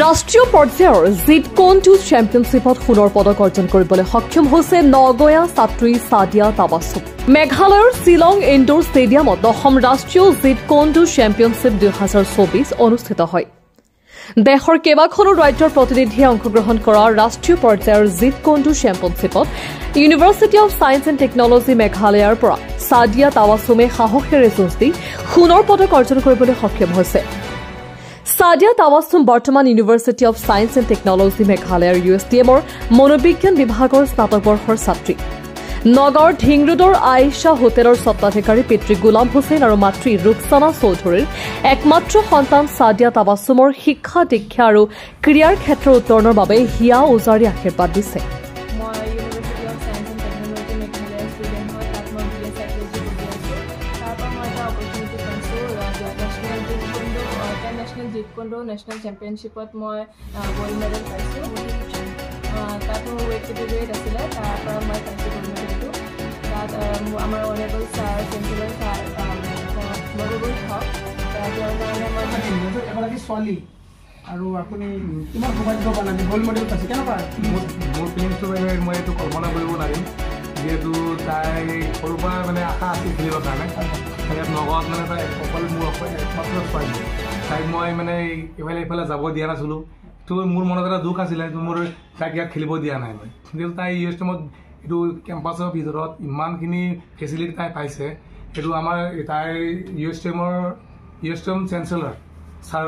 ৰাষ্ট্ৰীয় পৰ্যায়ৰ জিটকন-2 চেম্পিয়নশ্বিপত সোণৰ পদক অৰ্জন কৰিবলৈ সক্ষম হৈছে নগয়া ছাত্ৰী সাদিয়া তাবাছুম। মেঘালয়ৰ শ্বিলং ইনডোৰ ষ্টেডিয়ামত 10ম ৰাষ্ট্ৰীয় জিটকন-2 চেম্পিয়নশ্বিপ 2024 অনুষ্ঠিত হয়। দেশৰ কেইবাখনো ৰাজ্যৰ প্ৰতিনিধিয়ে অংশগ্ৰহণ কৰা ৰাষ্ট্ৰীয় পৰ্যায়ৰ জিটকন-2 চেম্পিয়নশ্বিপত university of science and technology মেঘালয়ৰ পৰা সাদিয়া তাবাছুমে সাহসেৰে যুঁজ দি সোণৰ পদক অৰ্জন কৰিবলৈ সক্ষম হৈছে। সাদিয়া তাবাছুম বৰ্তমান university of science and technology মেঘালয়ৰ USTMৰ মনোবিজ্ঞান বিভাগৰ স্নাতক বৰ্ষৰ ছাত্ৰী। নগাঁৱৰ ঢিংৰোডৰ আয়েশা হোটেলৰ স্বত্বাধিকাৰী পিতৃ গোলাম হুছেইন আৰু মাতৃ ৰুকছানা চৌধুৰীৰ একমাত্ৰ সন্তান সাদিয়া তাবাছুমৰ শিক্ষা দীক্ষা আৰু ক্ৰীড়াৰ ক্ষেত্ৰৰ উত্তৰণৰ বাবে হিয়া উজাৰি আশীৰ্বাদ দিছে। नेशनल चैम्पियनशिपत मैं गोल्ड मेडल पाइছোঁ। তাত মোৰ ৱেইট কেটেগৰীত আছিলে, তাৰ পৰা মই পাইছোঁ গোল্ড মেডেলটো। তাত আমাৰ অনেবল ছাৰ চেঞ্চেলৰ ছাৰ মনোবল হওক, তেওঁৰ কাৰণে মই এগৰাকী ছোৱালী আৰু আপুনি কিমান সৌভাগ্যৱান আজি গোল্ড মেডেল পাইছে, কেনেকুৱা? মোৰ ফিলিংছটো মই এইটো কল্পনা কৰিব নোৱাৰিম, যিহেতু তাই সৰুৰ পৰা মানে আশা আছিল খেলিবৰ কাৰণে। তাত নগাঁৱত মানে তাই অকল মোৰ একমাত্ৰ ছোৱালী, তাইক মই মানে ইফালে যাব দিয়া নাছিলোঁ। তো মোৰ মনত এটা দুখ আছিলে, মোৰ তাইক ইয়াত খেলিব দিয়া নাই মই। কিন্তু তাই USTMত এইটো কেম্পাছৰ ভিতৰত ইমানখিনি ফেচিলিটি তাই পাইছে, সেইটো আমাৰ তাই USTM চেঞ্চেলৰ ছাৰ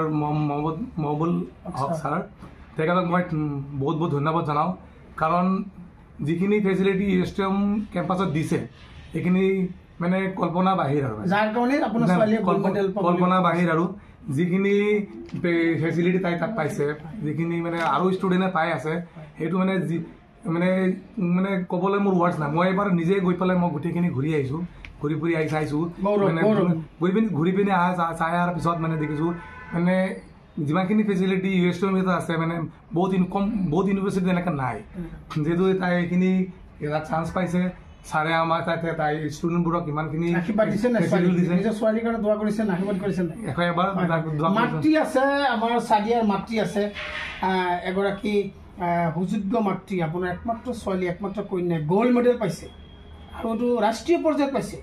মহবুল হক ছাৰ, তেখেতক মই বহুত বহুত ধন্যবাদ জনাওঁ। কাৰণ যিখিনি ফেচিলিটি USTM কেম্পাছত দিছে সেইখিনি মানে কল্পনা বাহিৰ আৰু কল্পনা বাহিৰ আৰু যিখিনি ফেচিলিটি তাই তাত পাইছে, যিখিনি মানে আৰু ষ্টুডেণ্টে পাই আছে, সেইটো মানে মানে মানে ক'বলৈ মোৰ ৱৰ্ডছ নাই। মই এবাৰ নিজে গৈ পেলাই মই গোটেইখিনি ঘূৰি আহিছোঁ, ঘূৰি ফুৰি আহি চাইছোঁ, মানে ঘূৰি পিনি চাই অহাৰ পিছত মানে দেখিছোঁ মানে যিমানখিনি ফেচিলিটি USTMত আছে মানে বহুত ইউনিভাৰ্চিটি এনেকৈ নাই। যিহেতু তাই এইখিনি এটা চান্স পাইছে, ছাৰে আমাৰ তাই ষ্টুডেণ্টবোৰক ইমানখিনি ছোৱালীৰ কাৰণে দোৱা কৰিছে, আশীৰ্বাদ কৰিছে। মাতৃ আছে, আমাৰ সাদিয়াৰ মাতৃ আছে, এগৰাকী সুযোগ্য মাতৃ, আপোনাৰ একমাত্ৰ ছোৱালী, একমাত্ৰ কন্যা গোল্ড মেডেল পাইছে আৰু এইটো ৰাষ্ট্ৰীয় পৰ্যায়ত পাইছে।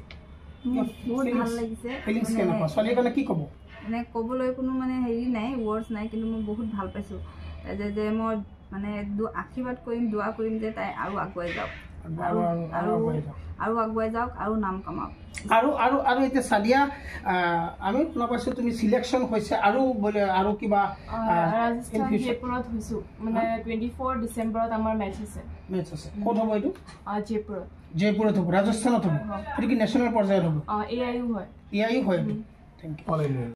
ফিলিংছ কেনেকুৱা? ছোৱালীৰ কাৰণে কি ক'ব? মানে ক'বলৈ কোনো মানে হেৰি নাই, ৱৰ্ডছ নাই, কিন্তু মই বহুত ভাল পাইছোঁ যে মই মানে আশীৰ্বাদ কৰিম, দোৱা কৰিম যে তাই আৰু আগুৱাই যাওক, আৰু আগুৱাই যাওক আৰু নাম কামাওক। আৰু এতিয়া সাদিয়া, আমি শুনা পাইছোঁ তুমি চিলেকশ্যন হৈছে আৰু বোলে আৰু কিবা ৰাজস্থান জয়পুৰত হৈছোঁ, মানে 24 ডিচেম্বৰত আমাৰ মেটচ আছে। ক'ত হ'ব এইটো? জয়পুৰত হ'ব, ৰাজস্থানত হ'ব। এইটো কি নেশ্যনেল পৰ্যায়ত হ'ব? AIU হয়। AIU হয়। Thank U.